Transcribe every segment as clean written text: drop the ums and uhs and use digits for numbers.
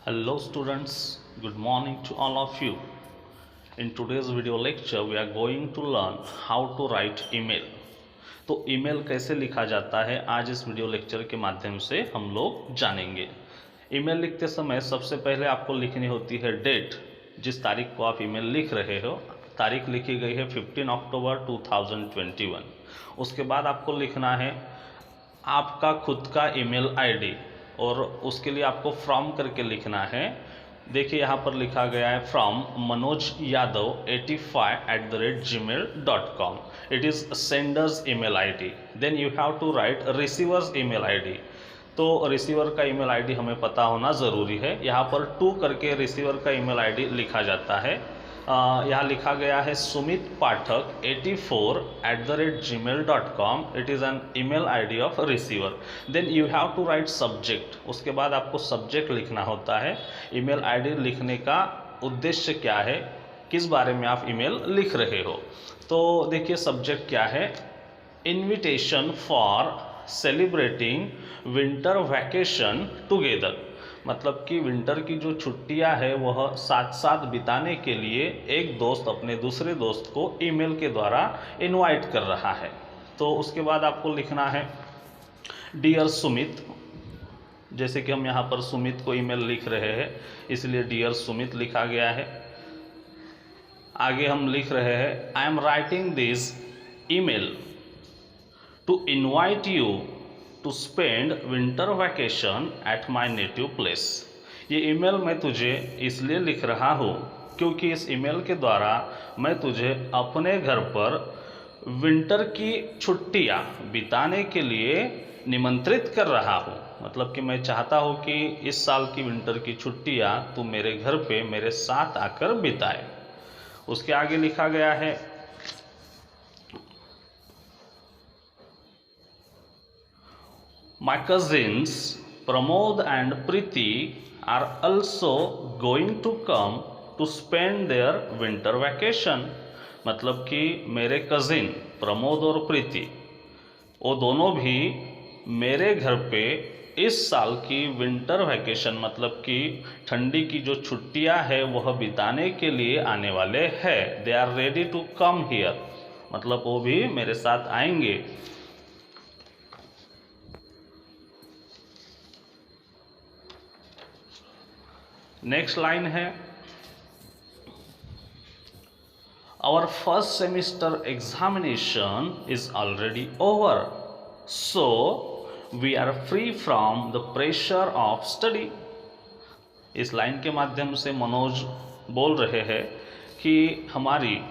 Hello students, good morning to all of you. In today's video lecture we are going to learn how to write email. तो email कैसे लिखा जाता है आज इस video lecture के माध्यम से हम लोग जानेंगे। ईमेल लिखते समय सबसे पहले आपको लिखनी होती है डेट, जिस तारीख को आप ईमेल लिख रहे हो। तारीख लिखी गई है 15 अक्टूबर 2021। उसके बाद आपको लिखना है आपका खुद का ईमेल आईडी और उसके लिए आपको फ्रॉम करके लिखना है। देखिए यहाँ पर लिखा गया है from Manoj Yadav 85@gmail.com। It is sender's email ID. Then you have to write receiver's email ID. तो रिसीवर का ईमेल आईडी हमें पता होना ज़रूरी है। यहाँ पर टू करके रिसीवर का ईमेल आईडी लिखा जाता है। यहाँ लिखा गया है Sumit Pathak 84@gmail.com। It is an email ID of receiver. Then you have to write subject. उसके बाद आपको सब्जेक्ट लिखना होता है। ईमेल आईडी लिखने का उद्देश्य क्या है, किस बारे में आप ईमेल लिख रहे हो। तो देखिए सब्जेक्ट क्या है, invitation for celebrating winter vacation together. मतलब कि विंटर की जो छुट्टियां है वह साथ साथ बिताने के लिए एक दोस्त अपने दूसरे दोस्त को ईमेल के द्वारा इनवाइट कर रहा है। तो उसके बाद आपको लिखना है डियर सुमित। जैसे कि हम यहाँ पर सुमित को ईमेल लिख रहे हैं इसलिए डियर सुमित लिखा गया है। आगे हम लिख रहे हैं I am writing this email to invite you to spend winter vacation at my native place. ये ईमेल मैं तुझे इसलिए लिख रहा हूँ क्योंकि इस ईमेल के द्वारा मैं तुझे अपने घर पर विंटर की छुट्टियाँ बिताने के लिए निमंत्रित कर रहा हूँ। मतलब कि मैं चाहता हूँ कि इस साल की विंटर की छुट्टियाँ तू मेरे घर पे मेरे साथ आकर बिताए। उसके आगे लिखा गया है My cousins Pramod and Preeti are also going to come to spend their winter vacation। मतलब कि मेरे कज़िन प्रमोद और प्रीति वो दोनों भी मेरे घर पे इस साल की विंटर वैकेशन मतलब कि ठंडी की जो छुट्टियां है वह बिताने के लिए आने वाले हैं। They are ready to come here. मतलब वो भी मेरे साथ आएंगे। नेक्स्ट लाइन है our first semester examination is already over so we are free from the pressure of study. इस लाइन के माध्यम से मनोज बोल रहे हैं कि हमारी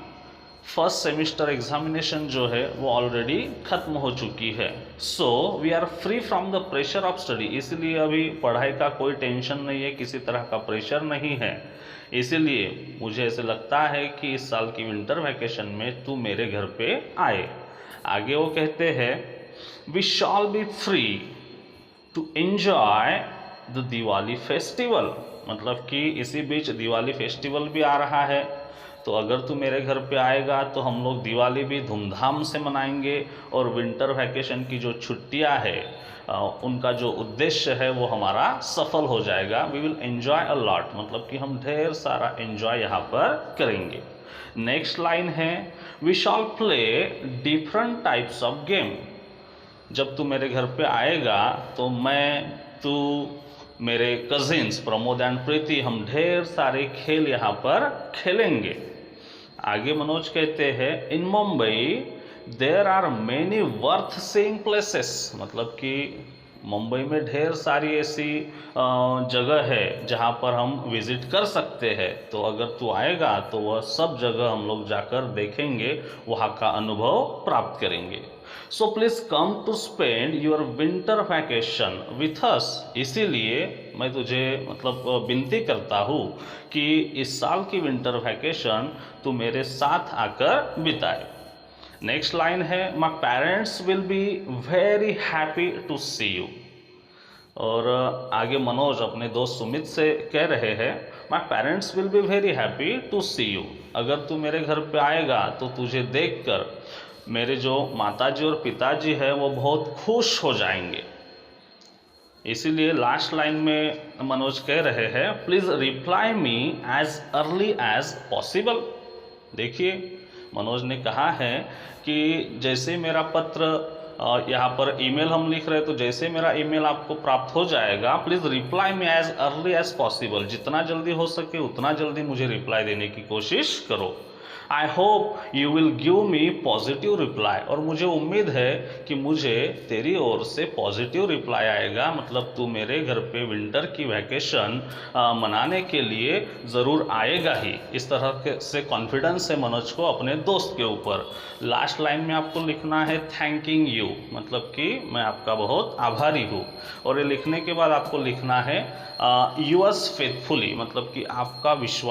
फर्स्ट सेमिस्टर एग्जामिनेशन जो है वो ऑलरेडी ख़त्म हो चुकी है। So we are free from the pressure of study. इसलिए अभी पढ़ाई का कोई टेंशन नहीं है, किसी तरह का प्रेशर नहीं है। इसीलिए मुझे ऐसे लगता है कि इस साल की विंटर वैकेशन में तू मेरे घर पे आए। आगे वो कहते हैं we shall be free to enjoy the Diwali festival. मतलब कि इसी बीच दिवाली फेस्टिवल भी आ रहा है, तो अगर तू मेरे घर पे आएगा तो हम लोग दिवाली भी धूमधाम से मनाएंगे और विंटर वैकेशन की जो छुट्टियां है उनका जो उद्देश्य है वो हमारा सफल हो जाएगा। We will enjoy a lot. मतलब कि हम ढेर सारा एंजॉय यहाँ पर करेंगे। नेक्स्ट लाइन है we shall play different types of game. जब तू मेरे घर पे आएगा तो तू मेरे कजिन्स प्रमोद एंड प्रीति हम ढेर सारे खेल यहाँ पर खेलेंगे। आगे मनोज कहते हैं in Mumbai there are many worth seeing places. मतलब कि मुंबई में ढेर सारी ऐसी जगह है जहाँ पर हम विजिट कर सकते हैं। तो अगर तू आएगा तो वह सब जगह हम लोग जाकर देखेंगे, वहाँ का अनुभव प्राप्त करेंगे। So please come to spend your winter vacation with us. इसीलिए मैं तुझे मतलब विनती करता हूँ कि इस साल की विंटर वैकेशन तू मेरे साथ आकर बिताए। नेक्स्ट लाइन है my parents will be very happy to see you. और आगे मनोज अपने दोस्त सुमित से कह रहे हैं my parents will be very happy to see you. अगर तू मेरे घर पे आएगा तो तुझे देखकर मेरे जो माताजी और पिताजी है वो बहुत खुश हो जाएंगे। इसीलिए लास्ट लाइन में मनोज कह रहे हैं please reply me as early as possible. देखिए मनोज ने कहा है कि जैसे मेरा पत्र यहाँ पर ईमेल हम लिख रहे हैं, तो जैसे मेरा ईमेल आपको प्राप्त हो जाएगा please reply me as early as possible, जितना जल्दी हो सके उतना जल्दी मुझे रिप्लाई देने की कोशिश करो। I hope you will give me positive reply, और मुझे उम्मीद है कि मुझे तेरी ओर से पॉजिटिव रिप्लाई आएगा, मतलब तू मेरे घर पे विंटर की वैकेशन मनाने के लिए ज़रूर आएगा ही। इस तरह से कॉन्फिडेंस है मनोज को अपने दोस्त के ऊपर। लास्ट लाइन में आपको लिखना है थैंकिंग यू, मतलब कि मैं आपका बहुत आभारी हूँ। और ये लिखने के बाद आपको लिखना है यूअर्स फेथफुली, मतलब कि आपका विश्वास